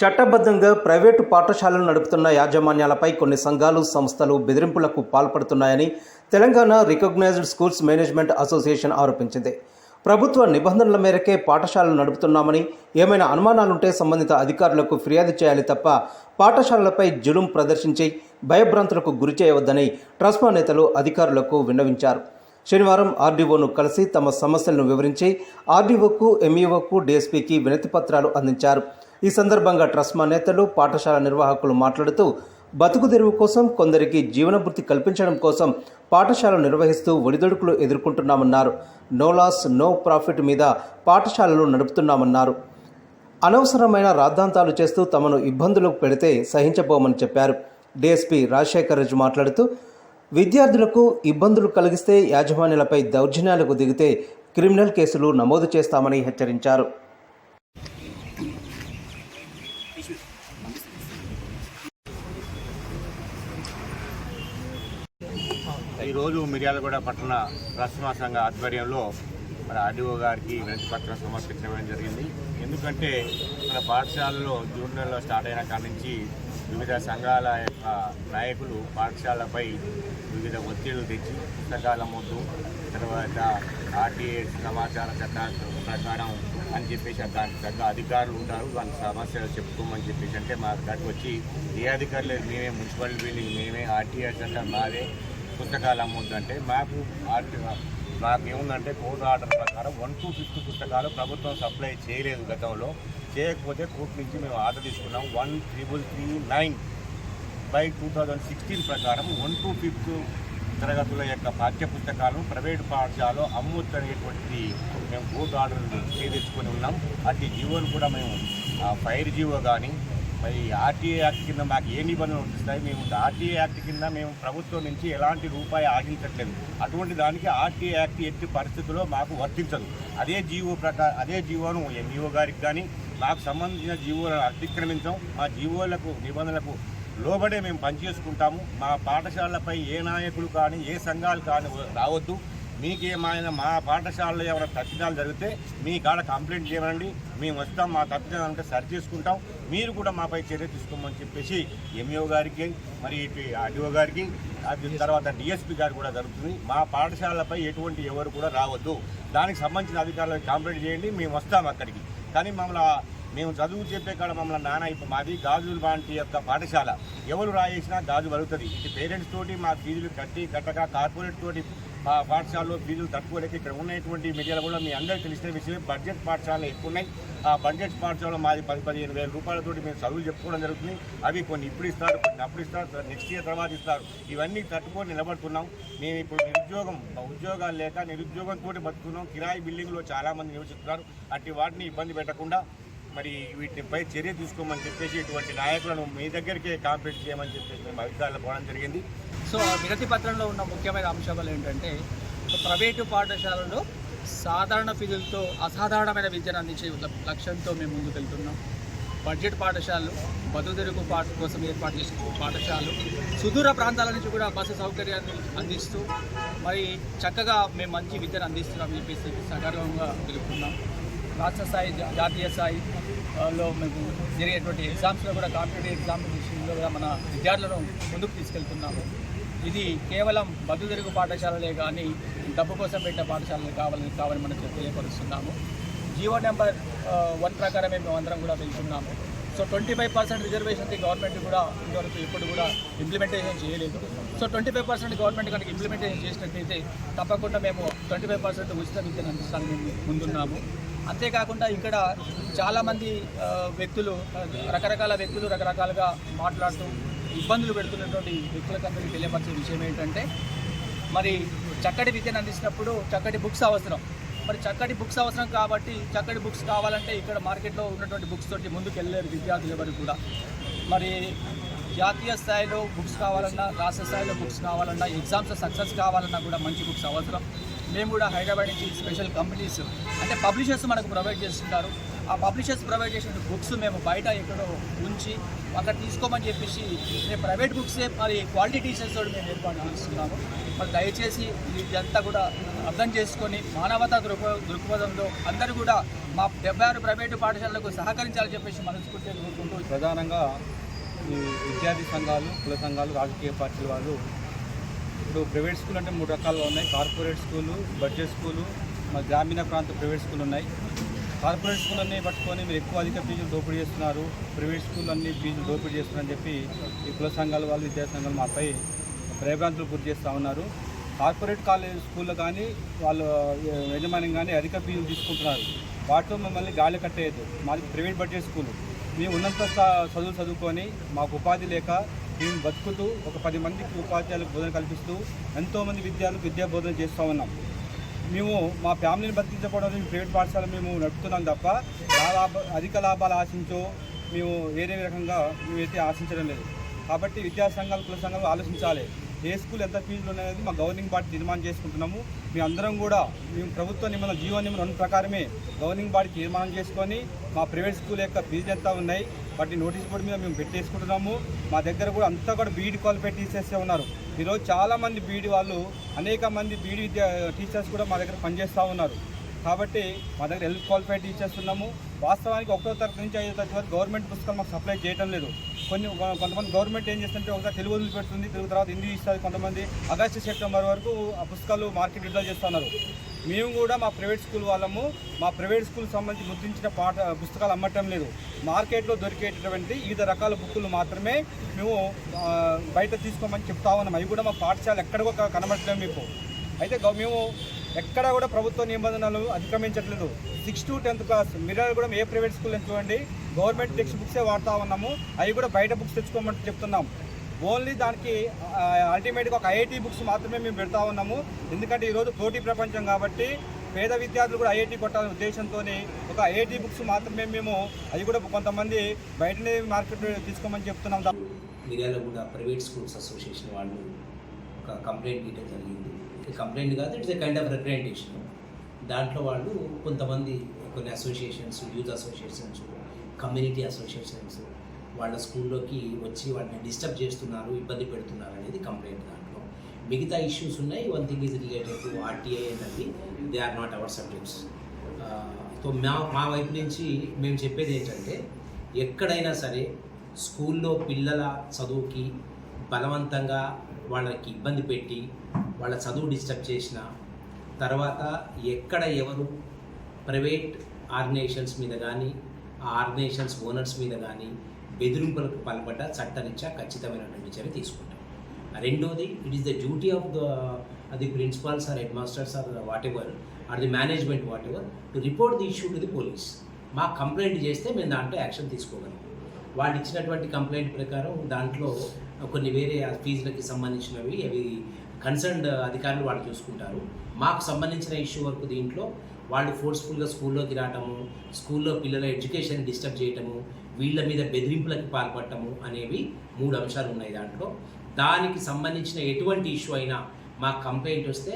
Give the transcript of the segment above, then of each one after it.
చట్టబద్ధంగా ప్రైవేటు పాఠశాలలు నడుపుతున్న యాజమాన్యాలపై కొన్ని సంఘాలు సంస్థలు బెదిరింపులకు పాల్పడుతున్నాయని Telangana recognised schools management association ఆరోపించింది. ప్రభుత్వ నిబంధనల మేరకే పాఠశాలలు నడుపుతున్నామని, ఏమైనా అనుమానాలుంటే సంబంధిత అధికారులకు ఫిర్యాదు చేయాలి తప్ప పాఠశాలలపై జులుం ప్రదర్శించి భయభ్రాంతులకు గురి చేయవద్దని ట్రస్మా నేతలు అధికారులకు విన్నవించారు. శనివారం ఆర్డీఓను కలిసి తమ సమస్యలను వివరించి ఆర్డీఓకు, ఎంఈఓకు, డీఎస్పీకి వినతిపత్రాలు అందించారు. ఈ సందర్భంగా ట్రస్మా నేతలు, పాఠశాల నిర్వాహకులు మాట్లాడుతూ బతుకుదెరువు కోసం, కొందరికి జీవనభృతి కల్పించడం కోసం పాఠశాల నిర్వహిస్తూ ఒడిదొడుకులు ఎదుర్కొంటున్నామన్నారు. నో లాస్ నో ప్రాఫిట్ మీద పాఠశాలలు నడుపుతున్నామన్నారు. అనవసరమైన రాద్ధాంతాలు చేస్తూ తమను ఇబ్బందులకు పెడితే సహించబోమని చెప్పారు. డీఎస్పీ రాజశేఖర్ రాజు మాట్లాడుతూ విద్యార్థులకు ఇబ్బందులు కలిగిస్తే, యాజమాన్యాలపై దౌర్జన్యాలకు దిగితే క్రిమినల్ కేసులు నమోదు చేస్తామని హెచ్చరించారు. ఈరోజు మిర్యాలగూడ పట్టణ ట్రస్మా సంఘ ఆధ్వర్యంలో మన ఆర్డీఓ గారికి వినతిపత్రం సమర్పించడం జరిగింది. ఎందుకంటే మన పాఠశాలలో జూన్ నెలలో స్టార్ట్ అయిన కాడి నుంచి వివిధ సంఘాల యొక్క నాయకులు పాఠశాలపై వివిధ ఒత్తిళ్లు తెచ్చి పుస్తకాల ముందు, తర్వాత ఆర్టీఏ సమాచార చట్టాల ప్రకారం అని చెప్పేసి దానికి తగ్గ అధికారులు ఉంటారు, వాళ్ళ సమస్యలు చెప్పుకోమని చెప్పేసి అంటే మా దగ్గరికి వచ్చి ఏ అధికారులు లేదు, మేమే మున్సిపల్ బిల్డింగ్, మేమే ఆర్టీఏ చట్టం మాదే, పుస్తకాలు అమ్మొద్దంటే మాకేముందంటే కోర్టు ఆర్డర్ ప్రకారం 1 to 5 పుస్తకాలు ప్రభుత్వం సప్లై చేయలేదు గతంలో. చేయకపోతే కోర్టు నుంచి మేము ఆర్డర్ తీసుకున్నాం 1339/2016 ప్రకారం 1 to 5 తరగతుల యొక్క పాఠ్య పుస్తకాలను ప్రైవేటు పాఠశాలలో అమ్మొద్దు అనేటువంటిది మేము కోర్టు ఆర్డర్ తెచ్చుకొని ఉన్నాం. అట్టి జీవోలు కూడా మేము ఫైర్ జీవో కానీ మరి ఆర్టీఏ యాక్ట్ కింద మాకు ఏ నిబంధనలు వర్తిస్తాయి, మేము ఆర్టీఏ యాక్ట్ కింద మేము ప్రభుత్వం నుంచి ఎలాంటి రూపాయి ఆశించట్లేదు. అటువంటి దానికి ఆర్టీఏ యాక్ట్ ఎట్టి పరిస్థితుల్లో మాకు వర్తించదు. అదే జీవోను ఎంఈఓ గారికి కానీ మాకు సంబంధించిన జీవోలను అతిక్రమించాం. మా జీవోలకు నిబంధనలకు లోబడే మేము పనిచేసుకుంటాము. మా పాఠశాలపై ఏ నాయకులు కానీ ఏ సంఘాలు కానీ రావద్దు. మీకేమైనా మా పాఠశాలలో ఏమైనా తప్పిదాలు జరిగితే మీ కాడ కంప్లైంట్ చేయమండి, మేము వస్తాం, మా తప్పిదాలు అంటే సరి చేసుకుంటాం, మీరు కూడా మాపై చర్య తీసుకోమని చెప్పేసి ఎంఈఓ గారికి, మరి ఇటు ఆర్డీఓ గారికి, తర్వాత డిఎస్పీ గారికి కూడా జరుగుతుంది. మా పాఠశాలపై ఎటువంటి ఎవరు కూడా రావద్దు, దానికి సంబంధించిన అధికారులకు కంప్లైంట్ చేయండి, మేము వస్తాం అక్కడికి. కానీ మేము చదువు చెప్పే కాడ మమ్మల్ని మాది గాజులు లాంటి యొక్క పాఠశాల, ఎవరు రాయేసినా గాజు వలుగుతుంది. ఇటు పేరెంట్స్ తోటి మా ఫీజులు కట్టక కార్పొరేట్ తోటి మా పాఠశాలలో ఫీజులు తట్టుకోలేక ఇక్కడ ఉన్నటువంటి మీడియాలో కూడా మీ అందరికీ తెలిసిన విషయం, బడ్జెట్ పాఠశాలలు ఎక్కువ ఉన్నాయి. ఆ బడ్జెట్ పాఠశాలలో మాది 10-15 వేల రూపాయలతోటి మేము చదువులు చెప్పుకోవడం జరుగుతుంది. అవి కొన్ని ఇప్పుడు ఇస్తారు, కొన్ని అప్పుడు ఇస్తారు, నెక్స్ట్ ఇయర్ తర్వాత ఇస్తారు. ఇవన్నీ తట్టుకొని నిలబడుతున్నాం. మేము ఇప్పుడు ఉద్యోగాలు లేక నిరుద్యోగంతో బతుకున్నాం. కిరాయి బిల్డింగ్లో చాలామంది నివసిస్తున్నారు. అట్టి వాటిని ఇబ్బంది పెట్టకుండా మరి వీటిపై చర్య తీసుకోమని చెప్పేసి ఇటువంటి నాయకులను మీ దగ్గరికే కాంప్లైంట్ చేయమని చెప్పేసి మేము అధికారులు పోవడం జరిగింది. సో వినతి పత్రంలో ఉన్న ముఖ్యమైన అంశాలు ఏంటంటే, ప్రైవేటు పాఠశాలలో సాధారణ ఫీజులతో అసాధారణమైన విద్యను అందించే లక్ష్యంతో మేము ముందుకెళ్తున్నాం. బడ్జెట్ పాఠశాలలు, బతుకుదెరువు కోసం ఏర్పాటు చేసిన పాఠశాలలు, సుదూర ప్రాంతాల నుంచి కూడా బస్సు సౌకర్యాన్ని అందిస్తూ మరి చక్కగా మేము మంచి విద్యను అందిస్తున్నామని చెప్పేసి సగర్వంగా తెలుపుతున్నాం. రాష్ట్ర స్థాయి, జాతీయ స్థాయిలో మేము జరిగేటువంటి ఎగ్జామ్స్లో కూడా, కాంపిటేటివ్ ఎగ్జామినేషన్లో కూడా మన విద్యార్థులను ముందుకు తీసుకెళ్తున్నాము. ఇది కేవలం బతుకుదెరువు పాఠశాలలే కానీ డబ్బు కోసం పెట్టే పాఠశాలలు కావాలని మనం తెలియపరుస్తున్నాము. జీవో నెంబర్ 1 ప్రకారమే మేము అందరం కూడా వెళ్తున్నాము. సో 25% రిజర్వేషన్కి గవర్నమెంట్ కూడా ఇంతవరకు ఎప్పుడు కూడా ఇంప్లిమెంటేషన్ చేయలేదు. సో 25% గవర్నమెంట్ కనుక ఇంప్లిమెంటేషన్ చేసినట్లయితే తప్పకుండా మేము 25% ఉచిత విద్యను అందించడానికి ముందున్నాము. అంతేకాకుండా ఇక్కడ చాలామంది రకరకాలుగా మాట్లాడుతూ ఇబ్బందులు పెడుతున్నటువంటి వ్యక్తులకందరికీ తెలియపరిచే విషయం ఏంటంటే, మరి చక్కటి విద్యను అందించినప్పుడు చక్కటి బుక్స్ అవసరం. మరి చక్కటి బుక్స్ అవసరం కాబట్టి చక్కటి బుక్స్ కావాలంటే ఇక్కడ మార్కెట్లో ఉన్నటువంటి బుక్స్ తోటి ముందుకు వెళ్ళలేరు విద్యార్థులు ఎవరు కూడా. మరి జాతీయ స్థాయిలో బుక్స్ కావాలన్నా, రాష్ట్ర స్థాయిలో బుక్స్ కావాలన్నా, ఎగ్జామ్స్ సక్సెస్ కావాలన్నా కూడా మంచి బుక్స్ అవసరం. మేము కూడా హైదరాబాద్ నుంచి స్పెషల్ కంపెనీస్ అంటే పబ్లిషర్స్ మనకు ప్రొవైడ్ చేస్తుంటారు. ఆ ఆ పబ్లిషర్స్ ప్రొవైడ్ చేసిన బుక్స్ మేము బయట ఎక్కడో ఉంచి అక్కడ తీసుకోమని చెప్పేసి మేము ప్రైవేట్ బుక్సే మరి క్వాలిటీ టీచర్స్ తోటి మేము ఏర్పాటు చేస్తున్నాము. మరి దయచేసి ఇదంతా కూడా అర్థం చేసుకొని మానవతా దృక్పథంలో అందరూ కూడా మా 76 ప్రైవేటు పాఠశాలలకు సహకరించాలని చెప్పేసి మనస్ఫూర్తిగా కోరుకుంటూ, ప్రధానంగా ఈ విద్యార్థి సంఘాలు, కుల సంఘాలు, రాజకీయ పార్టీల వాళ్ళు ఇప్పుడు ప్రైవేట్ స్కూల్ అంటే 3 రకాలుగా ఉన్నాయి. కార్పొరేట్ స్కూలు, బడ్జెట్ స్కూలు, మరి గ్రామీణ ప్రాంత ప్రైవేట్ స్కూల్ ఉన్నాయి. కార్పొరేట్ స్కూల్ అన్నీ పట్టుకొని మీరు ఎక్కువ అధిక ఫీజులు దోపిడీ చేస్తున్నారు, ప్రైవేట్ స్కూల్ అన్ని ఫీజులు దోపిడీ చేస్తున్నారని చెప్పి ఈ కుల సంఘాల వాళ్ళు, విద్యార్థి సంఘాలు మాపై భయభ్రాంతులు గురి చేస్తూ ఉన్నారు. కార్పొరేట్ కాలేజ్ స్కూల్లో కానీ వాళ్ళు యజమాని కానీ అధిక ఫీజులు తీసుకుంటున్నారు. వాటిలో మమ్మల్ని గాలి కట్టేయద్దు. మాది ప్రైవేట్ బడ్జెట్ స్కూలు. మేము ఉన్నత చదువుకొని మాకు ఉపాధి లేక మేము బతుకుతూ ఒక 10 మందికి ఉపాధ్యాయులకు బోధన కల్పిస్తూ ఎంతోమంది విద్యార్థులకు విద్యా బోధన చేస్తూ ఉన్నాం. మేము మా ఫ్యామిలీని బతికించకపోవడం ప్రైవేట్ పాఠశాల మేము నడుపుతున్నాం తప్ప అధిక లాభాలు ఆశించో మేము వేరే రకంగా మేమైతే ఆశించడం లేదు. కాబట్టి విద్యా సంఘాలు, కుల సంఘాలు ఆలోచించాలి. ఏ స్కూల్ ఎంత ఫీజులు ఉన్నాయనేది మా గవర్నింగ్ బాడీ తీర్మానం చేసుకుంటున్నాము. మేము అందరం కూడా ప్రభుత్వ నిబంధన జీవో నిబంధన 2 ప్రకారమే గవర్నింగ్ బాడీ తీర్మానం చేసుకొని మా ప్రైవేట్ స్కూల్ యొక్క ఫీజు ఎంత ఉన్నాయి వాటి నోటీస్ బోర్డు మీద మేము పెట్టేసుకుంటున్నాము. మా దగ్గర కూడా అంతా కూడా బీఈడి క్వాలిఫైడ్ టీచర్సే ఉన్నారు. ఈరోజు చాలామంది బీఈడి వాళ్ళు, అనేక మంది బీఈడి టీచర్స్ కూడా మా దగ్గర పనిచేస్తూ ఉన్నారు. కాబట్టి మా దగ్గర హెల్త్ క్వాలిఫైడ్ టీచర్స్ ఉన్నాము. వాస్తవానికి 1వ తరగతి నుంచి 5వ తరగతి వరకు గవర్నమెంట్ పుస్తకాలు మాకు సప్లై చేయడం లేదు. కొంతమంది గవర్నమెంట్ ఏం చేస్తుంటే ఒకసారి తెలుగు వదిలి పెడుతుంది, తెలుగు తర్వాత హిందీ ఇస్తుంది. కొంతమంది ఆగస్టు సెప్టెంబర్ వరకు ఆ పుస్తకాలు మార్కెట్ విడుదల చేస్తున్నారు. మేము కూడా మా ప్రైవేట్ స్కూల్ వాళ్ళము మా ప్రైవేట్ స్కూల్ సంబంధించి ముద్రించిన పుస్తకాలు అమ్మటం లేదు. మార్కెట్లో దొరికేటటువంటి వివిధ రకాల బుక్కులు మాత్రమే మేము బయట తీసుకోమని చెప్తా ఉన్నాం. అవి కూడా మా పాఠశాల ఎక్కడికో కనబడట్లేదు మీకు. అయితే మేము ఎక్కడ కూడా ప్రభుత్వ నిబంధనలు అతిక్రమించట్లేదు. 6th to 10th క్లాస్ మీరు కూడా ఏ ప్రైవేట్ స్కూల్ చూడండి, గవర్నమెంట్ టెక్స్ట్ బుక్సే వాడుతూ ఉన్నాము. అవి కూడా బయట బుక్స్ తెచ్చుకోమని చెప్తున్నాం. ఓన్లీ దానికి అల్టిమేట్గా ఒక ఐఐటి బుక్స్ మాత్రమే మేము పెడతా ఉన్నాము. ఎందుకంటే ఈరోజు పోటీ ప్రపంచం కాబట్టి పేద విద్యార్థులు కూడా ఐఐటి కొట్టాలనే ఉద్దేశంతో ఒక ఐఐటి బుక్స్ మాత్రమే మేము, అది కూడా కొంతమంది బయటనే మార్కెట్ తీసుకోమని చెప్తున్నాం. మిర్యాలగూడ ప్రైవేట్ స్కూల్స్ అసోసియేషన్ వాళ్ళు ఒక కంప్లైంట్ ఇవ్వడం జరిగింది. కంప్లైంట్ కాదు, it's a kind of representation. దాంట్లో వాళ్ళు కొంతమంది కొన్ని associations, youth associations, community associations వాళ్ళ స్కూల్లోకి వచ్చి వాళ్ళని డిస్టర్బ్ చేస్తున్నారు, ఇబ్బంది పెడుతున్నారు అనేది కంప్లైంట్. దాంట్లో మిగతా ఇష్యూస్ ఉన్నాయి. One thing is related to RTI అనేది they are not our subjects. So మా వైపు నుంచి మేము చెప్పేది ఏంటంటే, ఎక్కడైనా సరే స్కూల్లో పిల్లల చదువుకి బలవంతంగా వాళ్ళకి ఇబ్బంది పెట్టి వాళ్ళ చదువు డిస్టర్బ్ చేసిన తర్వాత ఎక్కడ ఎవరు ప్రైవేట్ ఆర్గనైజేషన్స్ మీద కానీ ఆ ఆర్గనైజేషన్స్ ఓనర్స్ మీద కానీ బెదిరింపులకు పాల్పడ్డ చట్టరీత్యా ఖచ్చితమైనటువంటి చర్య తీసుకుంటాం. రెండోది, it is the duty of the principals or head masters or whatever are the management whatever to report the issue to the police. మాకు కంప్లైంట్ చేస్తే మేము దాంట్లో యాక్షన్ తీసుకోగలం. వాళ్ళు ఇచ్చినటువంటి కంప్లైంట్ ప్రకారం దాంట్లో కొన్ని వేరే ఫీజులకి సంబంధించినవి అవి కన్సర్న్డ్ అధికారులు వాళ్ళు చూసుకుంటారు. మాకు సంబంధించిన ఇష్యూ వరకు దీంట్లో వాళ్ళు ఫోర్స్ఫుల్గా స్కూల్లోకి రావటము, స్కూల్లో పిల్లల ఎడ్యుకేషన్ డిస్టర్బ్ చేయటము, వీళ్ళ మీద బెదిరింపులకు పాల్పడటము అనేవి 3 అంశాలు ఉన్నాయి దాంట్లో. దానికి సంబంధించిన ఎటువంటి ఇష్యూ అయినా మాకు కంప్లైంట్ వస్తే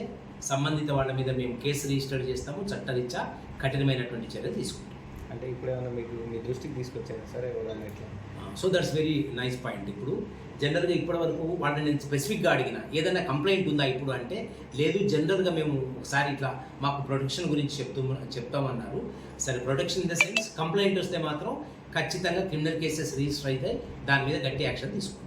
సంబంధిత వాళ్ళ మీద మేము కేసు రిజిస్టర్ చేస్తాము. చట్టరీత్యా కఠినమైనటువంటి చర్య తీసుకుంటాం. అంటే ఇప్పుడు ఏమైనా మీకు మీ దృష్టికి తీసుకొచ్చారు సరే ఎట్లా? So that's very nice point. ఇప్పుడు జనరల్గా ఇప్పటివరకు వాళ్ళని నేను స్పెసిఫిక్గా అడిగిన ఏదైనా కంప్లైంట్ ఉందా ఇప్పుడు అంటే లేదు, జనరల్గా మేము ఒకసారి ఇట్లా మాకు ప్రొటెక్షన్ గురించి చెప్తామన్నారు. సరే, protection in the sense complaint వస్తే మాత్రం ఖచ్చితంగా క్రిమినల్ కేసెస్ రిజిస్టర్ అయితే దాని మీద గట్టి యాక్షన్ తీసుకుంటాం.